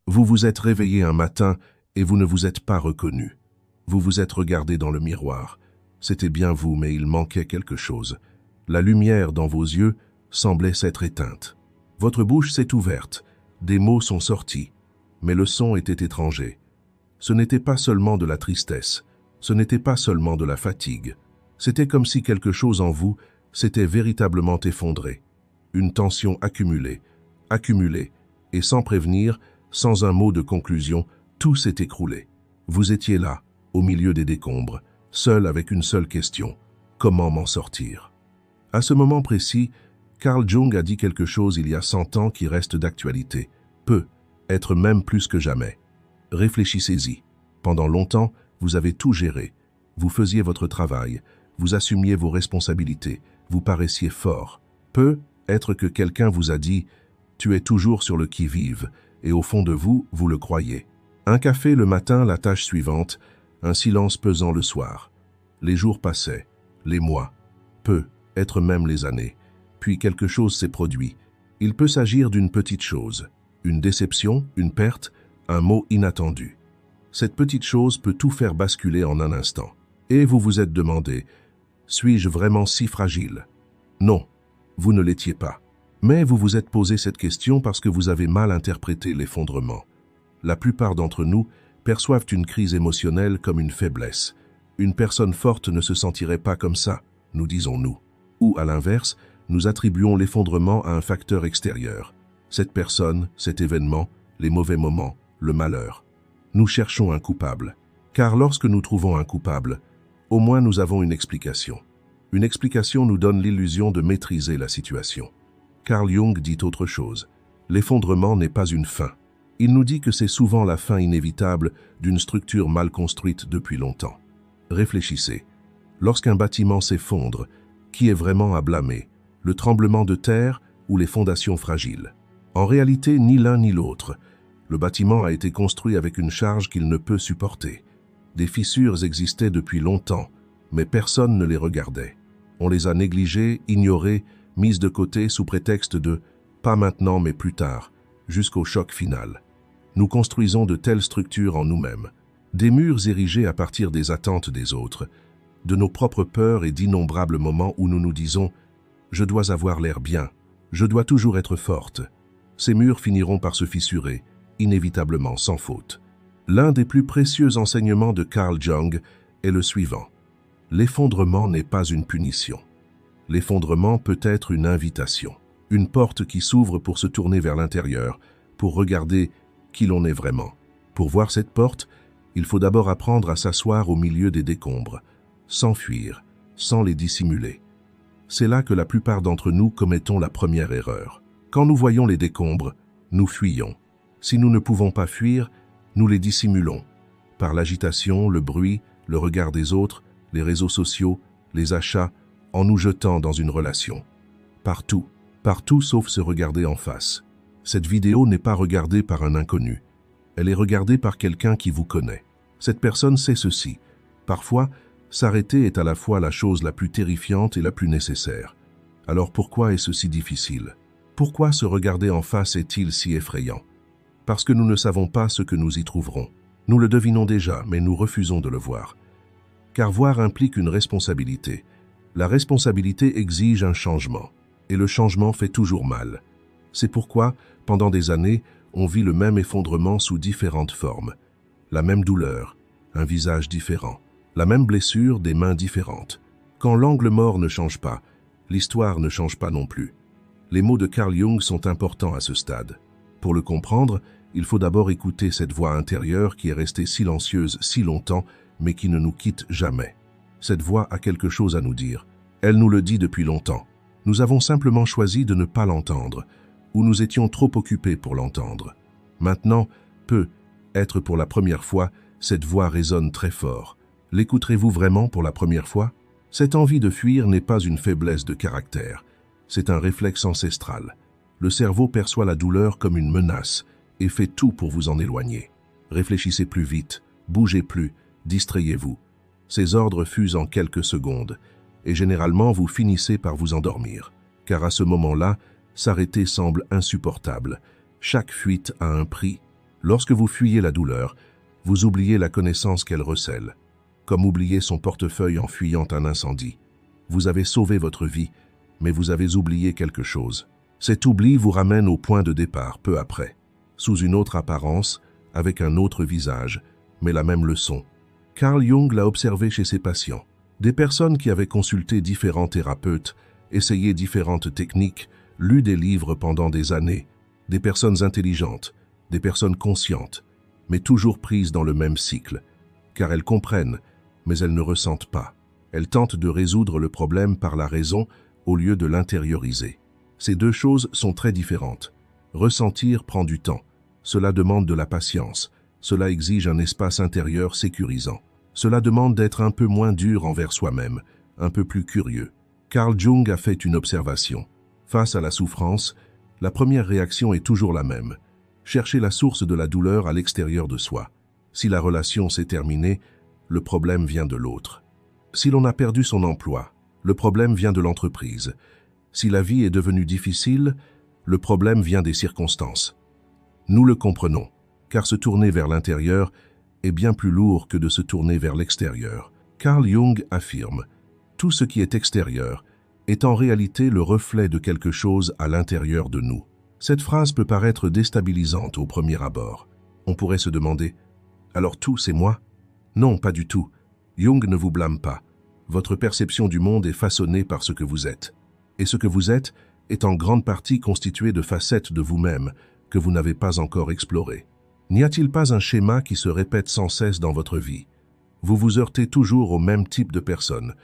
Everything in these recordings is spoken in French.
Vous vous êtes réveillé un matin et vous ne vous êtes pas reconnu. Vous vous êtes regardé dans le miroir. C'était bien vous, mais il manquait quelque chose. La lumière dans vos yeux semblait s'être éteinte. Votre bouche s'est ouverte, des mots sont sortis, mais le son était étranger. Ce n'était pas seulement de la tristesse, ce n'était pas seulement de la fatigue. C'était comme si quelque chose en vous s'était véritablement effondré. Une tension accumulée, et sans prévenir, sans un mot de conclusion, tout s'est écroulé. Vous étiez là, au milieu des décombres, seul avec une seule question: comment m'en sortir? À ce moment précis, Carl Jung a dit quelque chose il y a 100 ans qui reste d'actualité. Peut être même plus que jamais. Réfléchissez-y. Pendant longtemps, vous avez tout géré. Vous faisiez votre travail, vous assumiez vos responsabilités, vous paraissiez fort. Peut être que quelqu'un vous a dit « tu es toujours sur le qui-vive » et au fond de vous, vous le croyez. Un café le matin, la tâche suivante, un silence pesant le soir. Les jours passaient, les mois, peut être même les années. Puis quelque chose s'est produit. Il peut s'agir d'une petite chose, une déception, une perte, un mot inattendu. Cette petite chose peut tout faire basculer en un instant. Et vous vous êtes demandé, suis-je vraiment si fragile? Non, vous ne l'étiez pas. Mais vous vous êtes posé cette question parce que vous avez mal interprété l'effondrement. La plupart d'entre nous perçoivent une crise émotionnelle comme une faiblesse. Une personne forte ne se sentirait pas comme ça, nous disons-nous. Ou à l'inverse, nous attribuons l'effondrement à un facteur extérieur. Cette personne, cet événement, les mauvais moments, le malheur. Nous cherchons un coupable. Car lorsque nous trouvons un coupable, au moins nous avons une explication. Une explication nous donne l'illusion de maîtriser la situation. Carl Jung dit autre chose. L'effondrement n'est pas une fin. Il nous dit que c'est souvent la fin inévitable d'une structure mal construite depuis longtemps. Réfléchissez. Lorsqu'un bâtiment s'effondre, qui est vraiment à blâmer? Le tremblement de terre ou les fondations fragiles? En réalité, ni l'un ni l'autre. Le bâtiment a été construit avec une charge qu'il ne peut supporter. Des fissures existaient depuis longtemps, mais personne ne les regardait. On les a négligées, ignorées, mises de côté sous prétexte de « pas maintenant mais plus tard », jusqu'au choc final. Nous construisons de telles structures en nous-mêmes, des murs érigés à partir des attentes des autres, de nos propres peurs et d'innombrables moments où nous nous disons « je dois avoir l'air bien, je dois toujours être forte ». Ces murs finiront par se fissurer, inévitablement sans faute. L'un des plus précieux enseignements de Carl Jung est le suivant. L'effondrement n'est pas une punition. L'effondrement peut être une invitation, une porte qui s'ouvre pour se tourner vers l'intérieur, pour regarder qui l'on est vraiment. Pour voir cette porte, il faut d'abord apprendre à s'asseoir au milieu des décombres, sans fuir, sans les dissimuler. C'est là que la plupart d'entre nous commettons la première erreur. Quand nous voyons les décombres, nous fuyons. Si nous ne pouvons pas fuir, nous les dissimulons. Par l'agitation, le bruit, le regard des autres, les réseaux sociaux, les achats, en nous jetant dans une relation. Partout sauf se regarder en face. Cette vidéo n'est pas regardée par un inconnu. Elle est regardée par quelqu'un qui vous connaît. Cette personne sait ceci. Parfois, s'arrêter est à la fois la chose la plus terrifiante et la plus nécessaire. Alors pourquoi est-ce si difficile? Pourquoi se regarder en face est-il si effrayant? Parce que nous ne savons pas ce que nous y trouverons. Nous le devinons déjà, mais nous refusons de le voir. Car voir implique une responsabilité. La responsabilité exige un changement. Et le changement fait toujours mal. C'est pourquoi, pendant des années, on vit le même effondrement sous différentes formes. La même douleur, un visage différent. La même blessure, des mains différentes. Quand l'angle mort ne change pas, l'histoire ne change pas non plus. Les mots de Carl Jung sont importants à ce stade. Pour le comprendre, il faut d'abord écouter cette voix intérieure qui est restée silencieuse si longtemps, mais qui ne nous quitte jamais. Cette voix a quelque chose à nous dire. Elle nous le dit depuis longtemps. Nous avons simplement choisi de ne pas l'entendre, ou nous étions trop occupés pour l'entendre. Maintenant, peut être pour la première fois, cette voix résonne très fort. L'écouterez-vous vraiment pour la première fois? Cette envie de fuir n'est pas une faiblesse de caractère. C'est un réflexe ancestral. Le cerveau perçoit la douleur comme une menace et fait tout pour vous en éloigner. Réfléchissez plus vite, bougez plus, distrayez-vous. Ces ordres fusent en quelques secondes, et généralement vous finissez par vous endormir. Car à ce moment-là, s'arrêter semble insupportable. Chaque fuite a un prix. Lorsque vous fuyez la douleur, vous oubliez la connaissance qu'elle recèle, comme oublier son portefeuille en fuyant un incendie. Vous avez sauvé votre vie, mais vous avez oublié quelque chose. Cet oubli vous ramène au point de départ peu après, sous une autre apparence, avec un autre visage, mais la même leçon. Carl Jung l'a observé chez ses patients. Des personnes qui avaient consulté différents thérapeutes, essayé différentes techniques, lu des livres pendant des années, des personnes intelligentes, des personnes conscientes, mais toujours prises dans le même cycle, car elles comprennent, mais elles ne ressentent pas. Elles tentent de résoudre le problème par la raison au lieu de l'intérioriser. Ces deux choses sont très différentes. Ressentir prend du temps. Cela demande de la patience. Cela exige un espace intérieur sécurisant. Cela demande d'être un peu moins dur envers soi-même, un peu plus curieux. Carl Jung a fait une observation. Face à la souffrance, la première réaction est toujours la même. Chercher la source de la douleur à l'extérieur de soi. Si la relation s'est terminée, le problème vient de l'autre. Si l'on a perdu son emploi, le problème vient de l'entreprise. Si la vie est devenue difficile, le problème vient des circonstances. Nous le comprenons, car se tourner vers l'intérieur est bien plus lourd que de se tourner vers l'extérieur. Carl Jung affirme « Tout ce qui est extérieur est en réalité le reflet de quelque chose à l'intérieur de nous ». Cette phrase peut paraître déstabilisante au premier abord. On pourrait se demander « Alors tout, c'est moi ?» Non, pas du tout. Jung ne vous blâme pas. Votre perception du monde est façonnée par ce que vous êtes. Et ce que vous êtes est en grande partie constitué de facettes de vous-même que vous n'avez pas encore explorées. N'y a-t-il pas un schéma qui se répète sans cesse dans votre vie? Vous vous heurtez toujours au même type de personnes,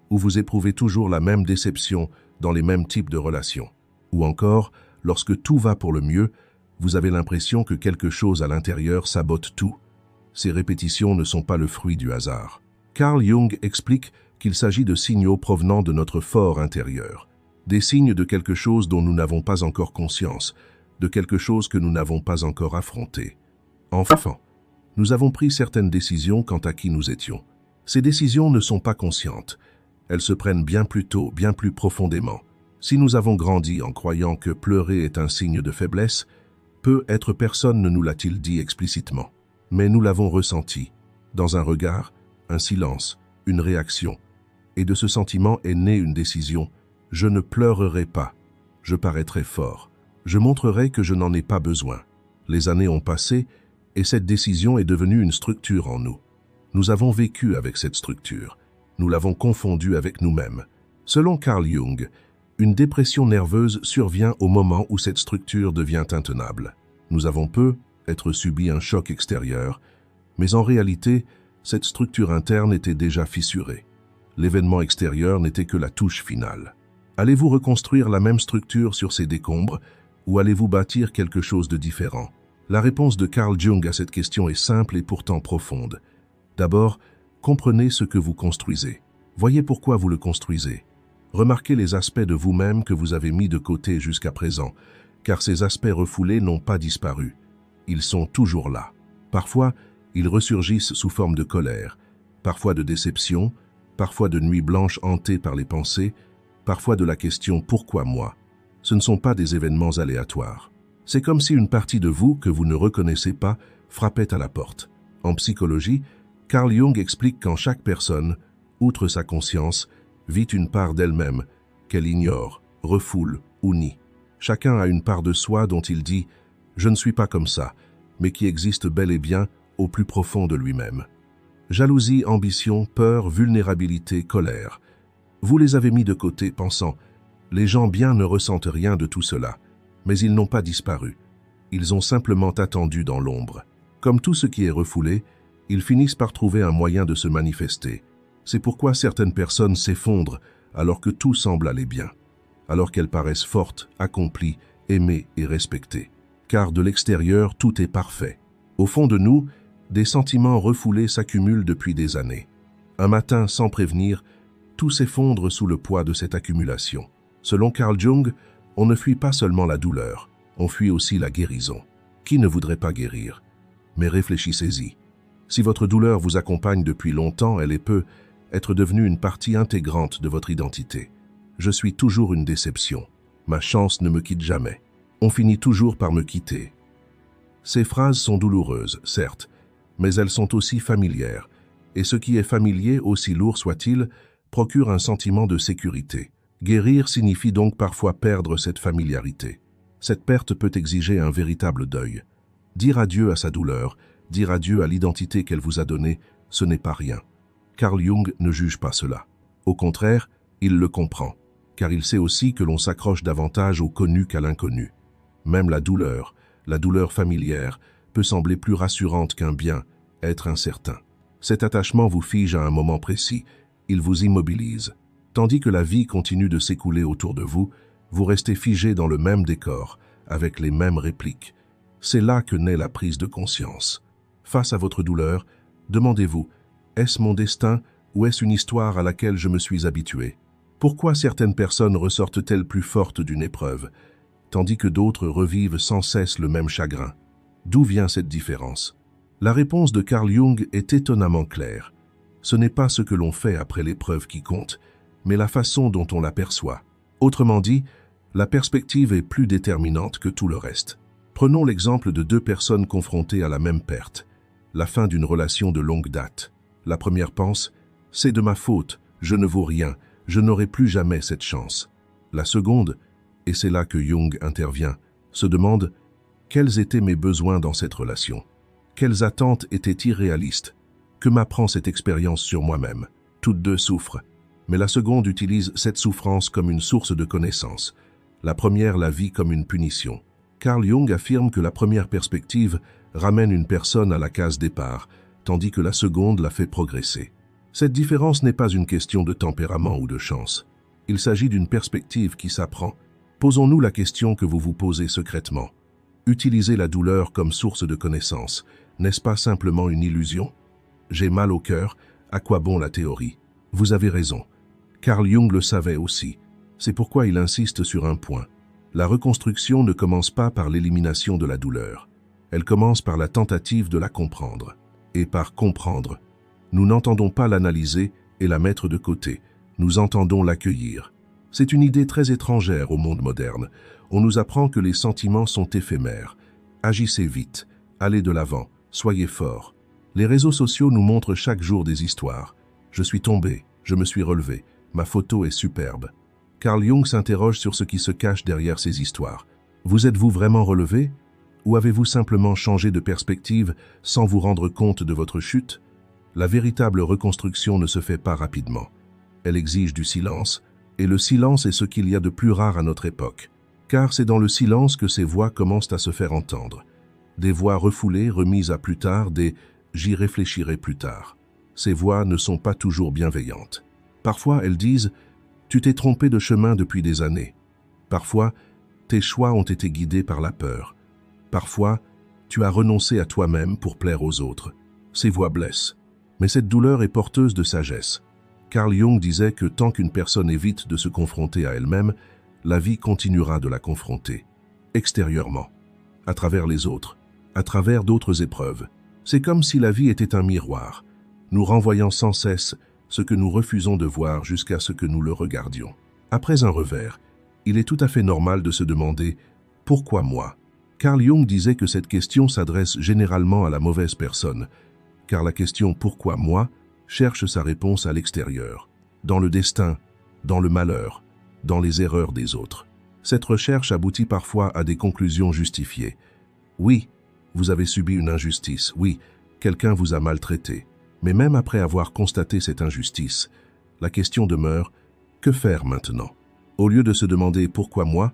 ou vous éprouvez toujours la même déception dans les mêmes types de relations. Ou encore, lorsque tout va pour le mieux, vous avez l'impression que quelque chose à l'intérieur sabote tout. Ces répétitions ne sont pas le fruit du hasard. Carl Jung explique qu'il s'agit de signaux provenant de notre fort intérieur, des signes de quelque chose dont nous n'avons pas encore conscience, de quelque chose que nous n'avons pas encore affronté. Enfin, nous avons pris certaines décisions quant à qui nous étions. Ces décisions ne sont pas conscientes. Elles se prennent bien plus tôt, bien plus profondément. Si nous avons grandi en croyant que pleurer est un signe de faiblesse, peut-être personne ne nous l'a-t-il dit explicitement. Mais nous l'avons ressenti, dans un regard, un silence, une réaction. Et de ce sentiment est née une décision. Je ne pleurerai pas. Je paraîtrai fort. Je montrerai que je n'en ai pas besoin. Les années ont passé et cette décision est devenue une structure en nous. Nous avons vécu avec cette structure. Nous l'avons confondue avec nous-mêmes. Selon Carl Jung, une dépression nerveuse survient au moment où cette structure devient intenable. Nous avons peut-être subi un choc extérieur, mais en réalité, cette structure interne était déjà fissurée. L'événement extérieur n'était que la touche finale. Allez-vous reconstruire la même structure sur ces décombres ou allez-vous bâtir quelque chose de différent? La réponse de Carl Jung à cette question est simple et pourtant profonde. D'abord, comprenez ce que vous construisez. Voyez pourquoi vous le construisez. Remarquez les aspects de vous-même que vous avez mis de côté jusqu'à présent, car ces aspects refoulés n'ont pas disparu. Ils sont toujours là. Parfois, ils ressurgissent sous forme de colère, parfois de déception, parfois de nuits blanches hantées par les pensées, parfois de la question « Pourquoi moi ?» Ce ne sont pas des événements aléatoires. C'est comme si une partie de vous que vous ne reconnaissez pas frappait à la porte. En psychologie, Carl Jung explique qu'en chaque personne, outre sa conscience, vit une part d'elle-même qu'elle ignore, refoule ou nie. Chacun a une part de soi dont il dit « Je ne suis pas comme ça », mais qui existe bel et bien au plus profond de lui-même. Jalousie, ambition, peur, vulnérabilité, colère. Vous les avez mis de côté pensant « Les gens bien ne ressentent rien de tout cela », mais ils n'ont pas disparu. Ils ont simplement attendu dans l'ombre. Comme tout ce qui est refoulé, ils finissent par trouver un moyen de se manifester. C'est pourquoi certaines personnes s'effondrent alors que tout semble aller bien, alors qu'elles paraissent fortes, accomplies, aimées et respectées. Car de l'extérieur, tout est parfait. Au fond de nous, des sentiments refoulés s'accumulent depuis des années. Un matin, sans prévenir, tout s'effondre sous le poids de cette accumulation. Selon Carl Jung, on ne fuit pas seulement la douleur, on fuit aussi la guérison. Qui ne voudrait pas guérir? Mais réfléchissez-y. Si votre douleur vous accompagne depuis longtemps, elle peut être devenue une partie intégrante de votre identité. Je suis toujours une déception. Ma chance ne me quitte jamais. On finit toujours par me quitter. Ces phrases sont douloureuses, certes, mais elles sont aussi familières, et ce qui est familier, aussi lourd soit-il, procure un sentiment de sécurité. Guérir signifie donc parfois perdre cette familiarité. Cette perte peut exiger un véritable deuil. Dire adieu à sa douleur, dire adieu à l'identité qu'elle vous a donnée, ce n'est pas rien. Carl Jung ne juge pas cela. Au contraire, il le comprend, car il sait aussi que l'on s'accroche davantage au connu qu'à l'inconnu. Même la douleur familière, peut sembler plus rassurante qu'un bien, être incertain. Cet attachement vous fige à un moment précis, il vous immobilise. Tandis que la vie continue de s'écouler autour de vous, vous restez figé dans le même décor, avec les mêmes répliques. C'est là que naît la prise de conscience. Face à votre douleur, demandez-vous, est-ce mon destin ou est-ce une histoire à laquelle je me suis habitué? Pourquoi certaines personnes ressortent-elles plus fortes d'une épreuve, tandis que d'autres revivent sans cesse le même chagrin? D'où vient cette différence? La réponse de Carl Jung est étonnamment claire. Ce n'est pas ce que l'on fait après l'épreuve qui compte, mais la façon dont on l'aperçoit. Autrement dit, la perspective est plus déterminante que tout le reste. Prenons l'exemple de deux personnes confrontées à la même perte, la fin d'une relation de longue date. La première pense « c'est de ma faute, je ne vaux rien, je n'aurai plus jamais cette chance ». La seconde, et c'est là que Jung intervient, se demande « quels étaient mes besoins dans cette relation? Quelles attentes étaient irréalistes? Que m'apprend cette expérience sur moi-même ?» Toutes deux souffrent, mais la seconde utilise cette souffrance comme une source de connaissance. La première la vit comme une punition. Carl Jung affirme que la première perspective ramène une personne à la case départ, tandis que la seconde la fait progresser. Cette différence n'est pas une question de tempérament ou de chance. Il s'agit d'une perspective qui s'apprend. Posons-nous la question que vous vous posez secrètement. Utiliser la douleur comme source de connaissance, n'est-ce pas simplement une illusion? J'ai mal au cœur, à quoi bon la théorie? Vous avez raison. Carl Jung le savait aussi. C'est pourquoi il insiste sur un point. La reconstruction ne commence pas par l'élimination de la douleur. Elle commence par la tentative de la comprendre. Et par comprendre, nous n'entendons pas l'analyser et la mettre de côté. Nous entendons l'accueillir. C'est une idée très étrangère au monde moderne. On nous apprend que les sentiments sont éphémères. Agissez vite, allez de l'avant, soyez forts. Les réseaux sociaux nous montrent chaque jour des histoires. Je suis tombé, je me suis relevé, ma photo est superbe. Carl Jung s'interroge sur ce qui se cache derrière ces histoires. Vous êtes-vous vraiment relevé? Ou avez-vous simplement changé de perspective sans vous rendre compte de votre chute? La véritable reconstruction ne se fait pas rapidement. Elle exige du silence, et le silence est ce qu'il y a de plus rare à notre époque. Car c'est dans le silence que ces voix commencent à se faire entendre. Des voix refoulées, remises à plus tard, des « j'y réfléchirai plus tard ». Ces voix ne sont pas toujours bienveillantes. Parfois, elles disent « tu t'es trompé de chemin depuis des années ». Parfois, tes choix ont été guidés par la peur. Parfois, tu as renoncé à toi-même pour plaire aux autres. Ces voix blessent. Mais cette douleur est porteuse de sagesse. Carl Jung disait que tant qu'une personne évite de se confronter à elle-même, la vie continuera de la confronter. Extérieurement, à travers les autres, à travers d'autres épreuves. C'est comme si la vie était un miroir, nous renvoyant sans cesse ce que nous refusons de voir jusqu'à ce que nous le regardions. Après un revers, il est tout à fait normal de se demander « Pourquoi moi ?» Carl Jung disait que cette question s'adresse généralement à la mauvaise personne, car la question « Pourquoi moi ?» cherche sa réponse à l'extérieur, dans le destin, dans le malheur, dans les erreurs des autres. Cette recherche aboutit parfois à des conclusions justifiées. Oui, vous avez subi une injustice, oui, quelqu'un vous a maltraité. Mais même après avoir constaté cette injustice, la question demeure « Que faire maintenant ?» Au lieu de se demander « Pourquoi moi ?»,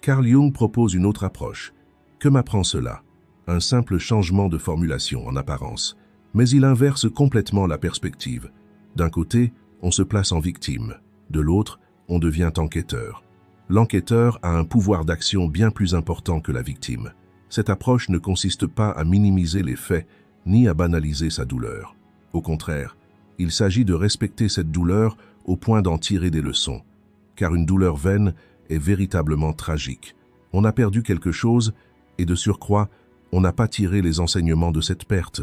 Carl Jung propose une autre approche. Que m'apprend cela? Un simple changement de formulation en apparence. Mais il inverse complètement la perspective. D'un côté, on se place en victime. De l'autre, on devient enquêteur. L'enquêteur a un pouvoir d'action bien plus important que la victime. Cette approche ne consiste pas à minimiser les faits, ni à banaliser sa douleur. Au contraire, il s'agit de respecter cette douleur au point d'en tirer des leçons. Car une douleur vaine est véritablement tragique. On a perdu quelque chose, et de surcroît, on n'a pas tiré les enseignements de cette perte,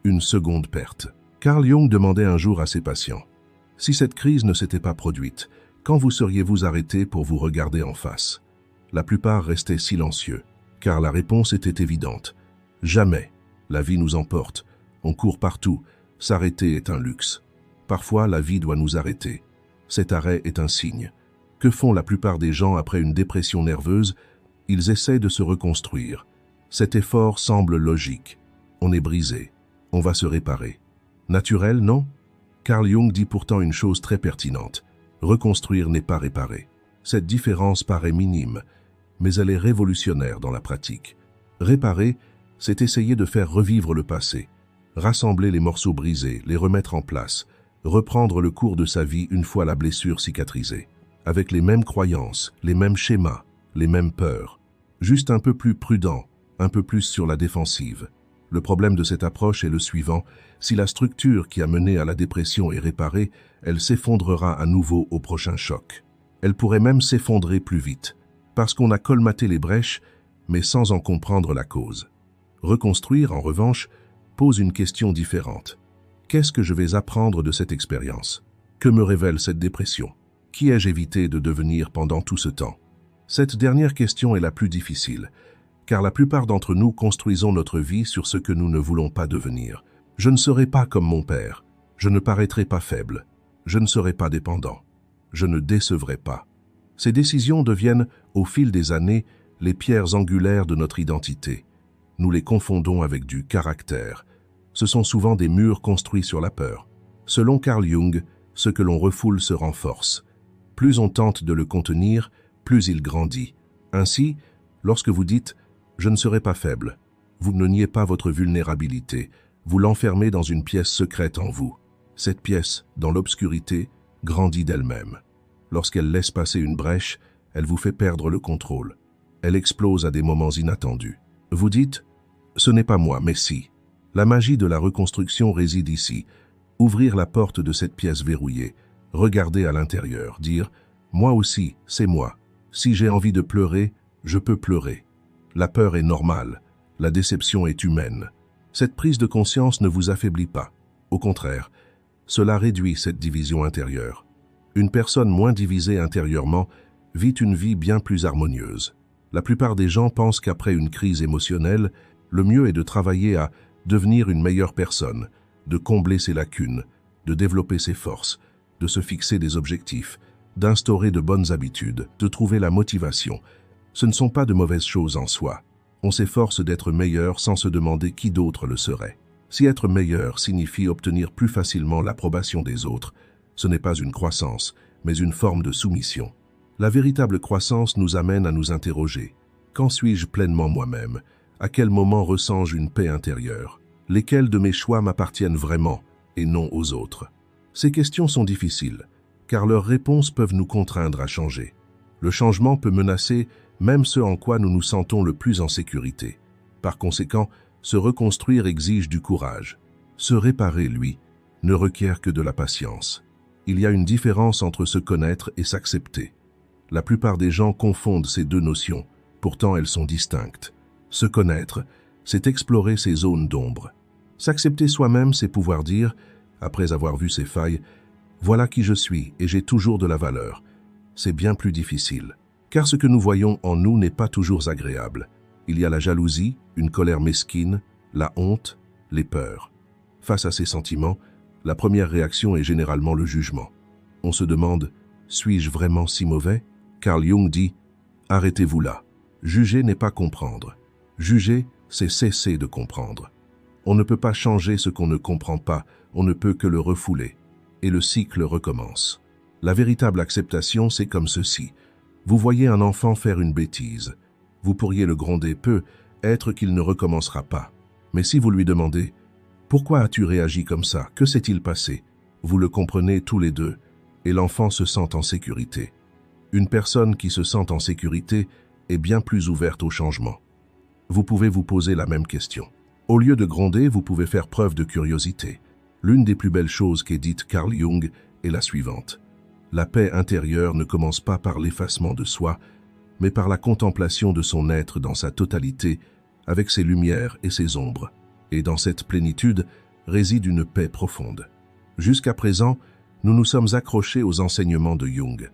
une seconde perte. Carl Jung demandait un jour à ses patients, « Si cette crise ne s'était pas produite, quand vous seriez-vous arrêté pour vous regarder en face ?» La plupart restaient silencieux, car la réponse était évidente. « Jamais. La vie nous emporte. On court partout. S'arrêter est un luxe. Parfois, la vie doit nous arrêter. Cet arrêt est un signe. Que font la plupart des gens après une dépression nerveuse? Ils essaient de se reconstruire. Cet effort semble logique. On est brisé. On va se réparer. Naturel, non? Carl Jung dit pourtant une chose très pertinente. Reconstruire n'est pas réparer. Cette différence paraît minime, mais elle est révolutionnaire dans la pratique. Réparer, c'est essayer de faire revivre le passé, rassembler les morceaux brisés, les remettre en place, reprendre le cours de sa vie une fois la blessure cicatrisée, avec les mêmes croyances, les mêmes schémas, les mêmes peurs, juste un peu plus prudent, un peu plus sur la défensive. Le problème de cette approche est le suivant: si la structure qui a mené à la dépression est réparée, elle s'effondrera à nouveau au prochain choc. Elle pourrait même s'effondrer plus vite, parce qu'on a colmaté les brèches, mais sans en comprendre la cause. Reconstruire, en revanche, pose une question différente. Qu'est-ce que je vais apprendre de cette expérience? Que me révèle cette dépression? Qui ai-je évité de devenir pendant tout ce temps? Cette dernière question est la plus difficile, car la plupart d'entre nous construisons notre vie sur ce que nous ne voulons pas devenir. Je ne serai pas comme mon père, je ne paraîtrai pas faible, je ne serai pas dépendant, je ne décevrai pas. Ces décisions deviennent, au fil des années, les pierres angulaires de notre identité. Nous les confondons avec du caractère. Ce sont souvent des murs construits sur la peur. Selon Carl Jung, ce que l'on refoule se renforce. Plus on tente de le contenir, plus il grandit. Ainsi, lorsque vous dites « je ne serai pas faible », vous ne niez pas votre vulnérabilité, vous l'enfermez dans une pièce secrète en vous. Cette pièce, dans l'obscurité, grandit d'elle-même. Lorsqu'elle laisse passer une brèche, elle vous fait perdre le contrôle. Elle explose à des moments inattendus. Vous dites « ce n'est pas moi, mais si ». La magie de la reconstruction réside ici. Ouvrir la porte de cette pièce verrouillée, regarder à l'intérieur, dire « moi aussi, c'est moi. Si j'ai envie de pleurer, je peux pleurer. » La peur est normale, la déception est humaine. Cette prise de conscience ne vous affaiblit pas. Au contraire, cela réduit cette division intérieure. Une personne moins divisée intérieurement vit une vie bien plus harmonieuse. La plupart des gens pensent qu'après une crise émotionnelle, le mieux est de travailler à devenir une meilleure personne, de combler ses lacunes, de développer ses forces, de se fixer des objectifs, d'instaurer de bonnes habitudes, de trouver la motivation. Ce ne sont pas de mauvaises choses en soi. On s'efforce d'être meilleur sans se demander qui d'autre le serait. Si être meilleur signifie obtenir plus facilement l'approbation des autres, ce n'est pas une croissance, mais une forme de soumission. La véritable croissance nous amène à nous interroger. Quand suis-je pleinement moi-même? À quel moment ressens-je une paix intérieure? Lesquels de mes choix m'appartiennent vraiment et non aux autres? Ces questions sont difficiles, car leurs réponses peuvent nous contraindre à changer. Le changement peut menacer même ce en quoi nous nous sentons le plus en sécurité. Par conséquent, se reconstruire exige du courage. Se réparer, lui, ne requiert que de la patience. Il y a une différence entre se connaître et s'accepter. La plupart des gens confondent ces deux notions, pourtant elles sont distinctes. Se connaître, c'est explorer ses zones d'ombre. S'accepter soi-même, c'est pouvoir dire, après avoir vu ses failles, « Voilà qui je suis et j'ai toujours de la valeur ». C'est bien plus difficile, car ce que nous voyons en nous n'est pas toujours agréable. Il y a la jalousie, une colère mesquine, la honte, les peurs. Face à ces sentiments, la première réaction est généralement le jugement. On se demande « Suis-je vraiment si mauvais ?» Carl Jung dit « Arrêtez-vous là. Juger n'est pas comprendre. Juger, c'est cesser de comprendre. On ne peut pas changer ce qu'on ne comprend pas, on ne peut que le refouler. Et le cycle recommence. La véritable acceptation, c'est comme ceci. Vous voyez un enfant faire une bêtise. Vous pourriez le gronder, peut-être qu'il ne recommencera pas. Mais si vous lui demandez « Pourquoi as-tu réagi comme ça? Que s'est-il passé ?» Vous le comprenez tous les deux, et l'enfant se sent en sécurité. Une personne qui se sent en sécurité est bien plus ouverte au changement. Vous pouvez vous poser la même question. Au lieu de gronder, vous pouvez faire preuve de curiosité. L'une des plus belles choses qu'ait dite Carl Jung est la suivante. La paix intérieure ne commence pas par l'effacement de soi, mais par la contemplation de son être dans sa totalité, avec ses lumières et ses ombres. Et dans cette plénitude réside une paix profonde. Jusqu'à présent, nous nous sommes accrochés aux enseignements de Jung.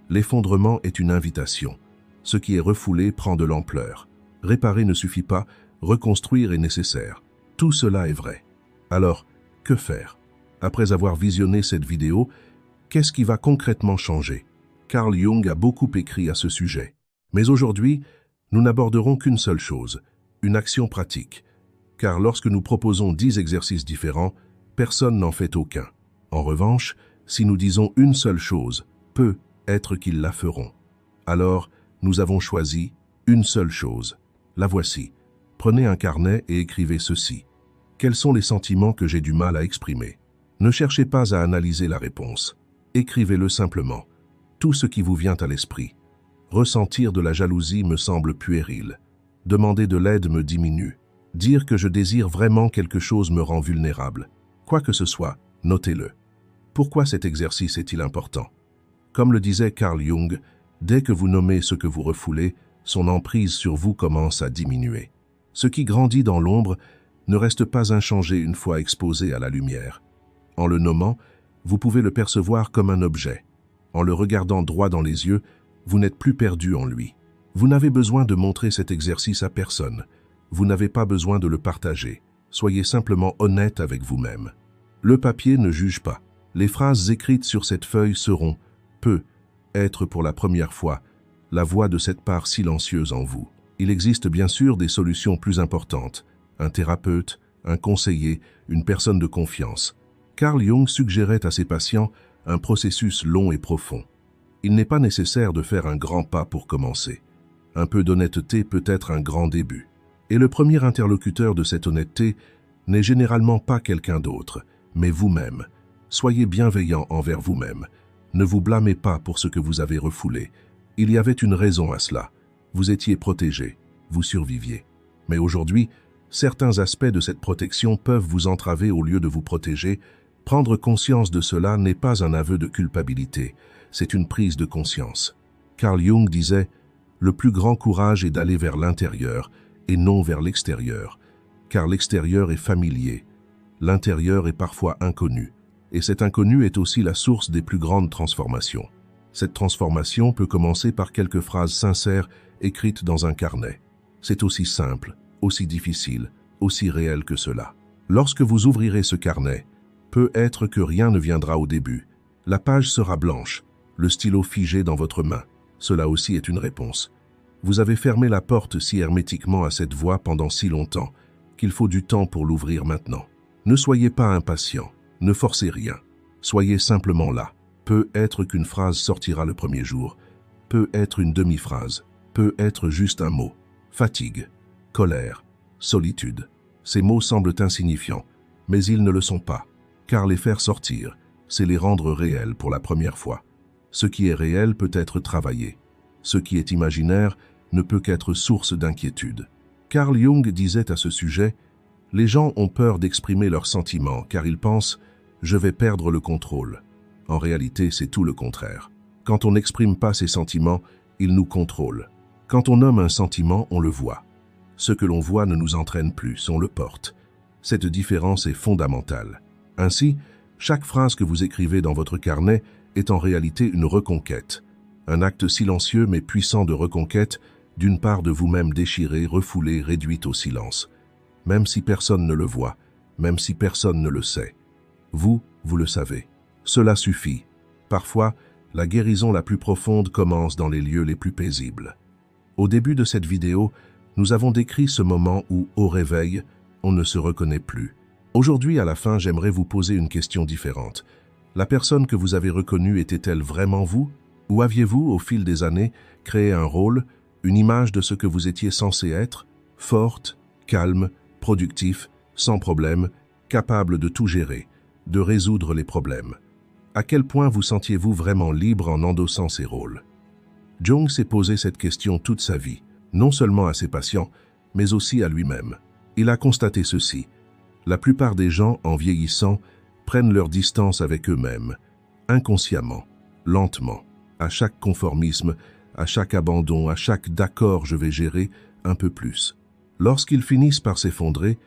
L'effondrement est une invitation. Ce qui est refoulé prend de l'ampleur. Réparer ne suffit pas, reconstruire est nécessaire. Tout cela est vrai. Alors, que faire? Après avoir visionné cette vidéo, qu'est-ce qui va concrètement changer? Carl Jung a beaucoup écrit à ce sujet. Mais aujourd'hui, nous n'aborderons qu'une seule chose, une action pratique. Car lorsque nous proposons 10 exercices différents, personne n'en fait aucun. En revanche, si nous disons une seule chose, peut être qu'ils la feront. Alors, nous avons choisi une seule chose. La voici. Prenez un carnet et écrivez ceci. Quels sont les sentiments que j'ai du mal à exprimer? Ne cherchez pas à analyser la réponse. Écrivez-le simplement. Tout ce qui vous vient à l'esprit. Ressentir de la jalousie me semble puéril. Demander de l'aide me diminue. Dire que je désire vraiment quelque chose me rend vulnérable. Quoi que ce soit, notez-le. Pourquoi cet exercice est-il important? Comme le disait Carl Jung, dès que vous nommez ce que vous refoulez, son emprise sur vous commence à diminuer. Ce qui grandit dans l'ombre ne reste pas inchangé une fois exposé à la lumière. En le nommant, vous pouvez le percevoir comme un objet. En le regardant droit dans les yeux, vous n'êtes plus perdu en lui. Vous n'avez besoin de montrer cet exercice à personne. Vous n'avez pas besoin de le partager. Soyez simplement honnête avec vous-même. Le papier ne juge pas. Les phrases écrites sur cette feuille seront, peut être pour la première fois, la voix de cette part silencieuse en vous. Il existe bien sûr des solutions plus importantes. Un thérapeute, un conseiller, une personne de confiance. Carl Jung suggérait à ses patients un processus long et profond. Il n'est pas nécessaire de faire un grand pas pour commencer. Un peu d'honnêteté peut être un grand début. Et le premier interlocuteur de cette honnêteté n'est généralement pas quelqu'un d'autre, mais vous-même. Soyez bienveillant envers vous-même. Ne vous blâmez pas pour ce que vous avez refoulé. Il y avait une raison à cela. Vous étiez protégé, vous surviviez. Mais aujourd'hui, certains aspects de cette protection peuvent vous entraver au lieu de vous protéger. Prendre conscience de cela n'est pas un aveu de culpabilité, c'est une prise de conscience. Carl Jung disait « Le plus grand courage est d'aller vers l'intérieur et non vers l'extérieur, car l'extérieur est familier, l'intérieur est parfois inconnu, et cet inconnu est aussi la source des plus grandes transformations. Cette transformation peut commencer par quelques phrases sincères écrites dans un carnet. C'est aussi simple, aussi difficile, aussi réel que cela. Lorsque vous ouvrirez ce carnet, peut être que rien ne viendra au début. La page sera blanche, le stylo figé dans votre main. Cela aussi est une réponse. Vous avez fermé la porte si hermétiquement à cette voie pendant si longtemps qu'il faut du temps pour l'ouvrir maintenant. Ne soyez pas impatient, ne forcez rien. Soyez simplement là. Peut être qu'une phrase sortira le premier jour, peut être une demi-phrase, peut être juste un mot. Fatigue, colère, solitude. Ces mots semblent insignifiants, mais ils ne le sont pas. Car les faire sortir, c'est les rendre réels pour la première fois. Ce qui est réel peut être travaillé. Ce qui est imaginaire ne peut qu'être source d'inquiétude. Carl Jung disait à ce sujet, « Les gens ont peur d'exprimer leurs sentiments car ils pensent « je vais perdre le contrôle ». En réalité, c'est tout le contraire. Quand on n'exprime pas ses sentiments, ils nous contrôlent. Quand on nomme un sentiment, on le voit. Ce que l'on voit ne nous entraîne plus, on le porte. Cette différence est fondamentale. Ainsi, chaque phrase que vous écrivez dans votre carnet est en réalité une reconquête. Un acte silencieux mais puissant de reconquête d'une part de vous-même déchirée, refoulée, réduite au silence. Même si personne ne le voit, même si personne ne le sait. Vous le savez. Cela suffit. Parfois, la guérison la plus profonde commence dans les lieux les plus paisibles. Au début de cette vidéo, nous avons décrit ce moment où, au réveil, on ne se reconnaît plus. Aujourd'hui, à la fin, j'aimerais vous poser une question différente. La personne que vous avez reconnue était-elle vraiment vous? Ou aviez-vous, au fil des années, créé un rôle, une image de ce que vous étiez censé être, forte, calme, productif, sans problème, capable de tout gérer, de résoudre les problèmes? À quel point vous sentiez-vous vraiment libre en endossant ces rôles? Jung s'est posé cette question toute sa vie, non seulement à ses patients, mais aussi à lui-même. Il a constaté ceci. La plupart des gens, en vieillissant, prennent leur distance avec eux-mêmes, inconsciemment, lentement, à chaque conformisme, à chaque abandon, à chaque « d'accord, je vais gérer » un peu plus. Lorsqu'ils finissent par s'effondrer,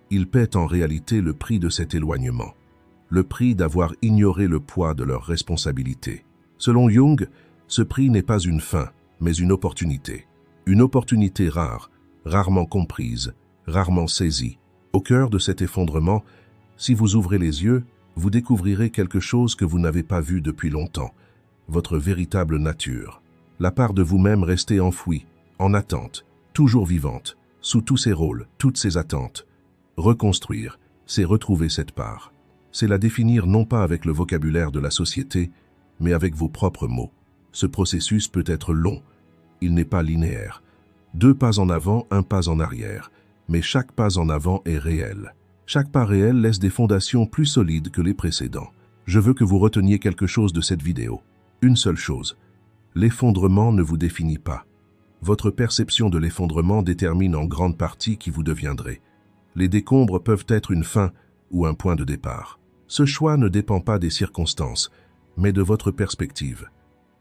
ils paient en réalité le prix de cet éloignement, le prix d'avoir ignoré le poids de leurs responsabilités. Selon Jung, ce prix n'est pas une fin, mais une opportunité. Une opportunité rare, rarement comprise, rarement saisie. Au cœur de cet effondrement, si vous ouvrez les yeux, vous découvrirez quelque chose que vous n'avez pas vu depuis longtemps, votre véritable nature. La part de vous-même restée enfouie, en attente, toujours vivante, sous tous ses rôles, toutes ses attentes. Reconstruire, c'est retrouver cette part. C'est la définir non pas avec le vocabulaire de la société, mais avec vos propres mots. Ce processus peut être long, il n'est pas linéaire. 2 pas en avant, 1 pas en arrière, mais chaque pas en avant est réel. Chaque pas réel laisse des fondations plus solides que les précédents. Je veux que vous reteniez quelque chose de cette vidéo. Une seule chose. L'effondrement ne vous définit pas. Votre perception de l'effondrement détermine en grande partie qui vous deviendrez. Les décombres peuvent être une fin ou un point de départ. Ce choix ne dépend pas des circonstances, mais de votre perspective.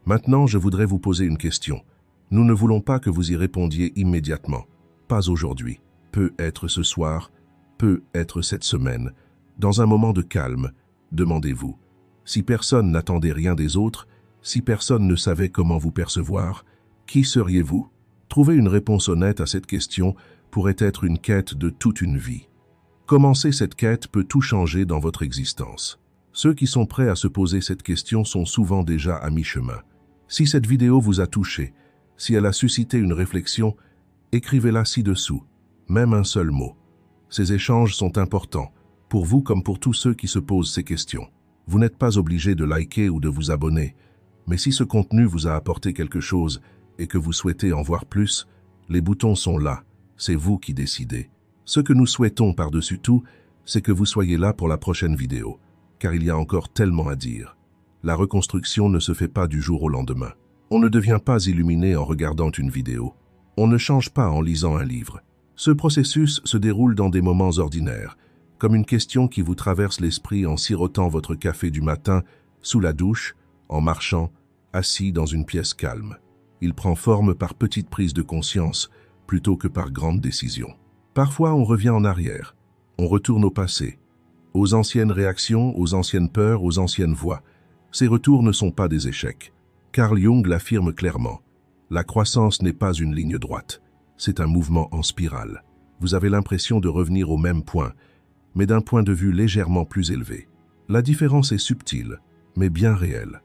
Maintenant, je voudrais vous poser une question. Nous ne voulons pas que vous y répondiez immédiatement. Pas aujourd'hui. Peut être ce soir, peut être cette semaine. Dans un moment de calme, demandez-vous. Si personne n'attendait rien des autres, si personne ne savait comment vous percevoir, qui seriez-vous? Trouver une réponse honnête à cette question pourrait être une quête de toute une vie. Commencer cette quête peut tout changer dans votre existence. Ceux qui sont prêts à se poser cette question sont souvent déjà à mi-chemin. Si cette vidéo vous a touché, si elle a suscité une réflexion, écrivez-la ci-dessous, même un seul mot. Ces échanges sont importants, pour vous comme pour tous ceux qui se posent ces questions. Vous n'êtes pas obligé de liker ou de vous abonner, mais si ce contenu vous a apporté quelque chose et que vous souhaitez en voir plus, les boutons sont là, c'est vous qui décidez. Ce que nous souhaitons par-dessus tout, c'est que vous soyez là pour la prochaine vidéo, car il y a encore tellement à dire. La reconstruction ne se fait pas du jour au lendemain. On ne devient pas illuminé en regardant une vidéo. On ne change pas en lisant un livre. Ce processus se déroule dans des moments ordinaires, comme une question qui vous traverse l'esprit en sirotant votre café du matin, sous la douche, en marchant, assis dans une pièce calme. Il prend forme par petites prises de conscience, plutôt que par grandes décisions. Parfois, on revient en arrière. On retourne au passé, aux anciennes réactions, aux anciennes peurs, aux anciennes voix. Ces retours ne sont pas des échecs. Carl Jung l'affirme clairement. La croissance n'est pas une ligne droite. C'est un mouvement en spirale. Vous avez l'impression de revenir au même point, mais d'un point de vue légèrement plus élevé. La différence est subtile, mais bien réelle.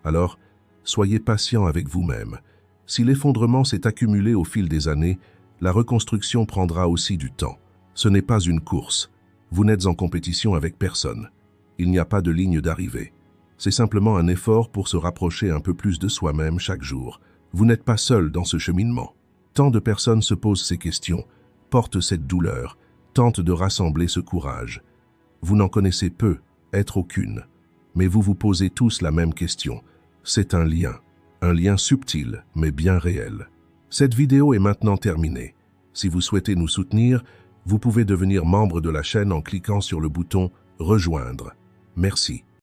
Alors, soyez patient avec vous-même. Si l'effondrement s'est accumulé au fil des années, la reconstruction prendra aussi du temps. Ce n'est pas une course. Vous n'êtes en compétition avec personne. Il n'y a pas de ligne d'arrivée. C'est simplement un effort pour se rapprocher un peu plus de soi-même chaque jour. Vous n'êtes pas seul dans ce cheminement. Tant de personnes se posent ces questions, portent cette douleur, tentent de rassembler ce courage. Vous n'en connaissez peu, être aucune. Mais vous vous posez tous la même question. C'est un lien subtil, mais bien réel. Cette vidéo est maintenant terminée. Si vous souhaitez nous soutenir, vous pouvez devenir membre de la chaîne en cliquant sur le bouton « Rejoindre ». Merci.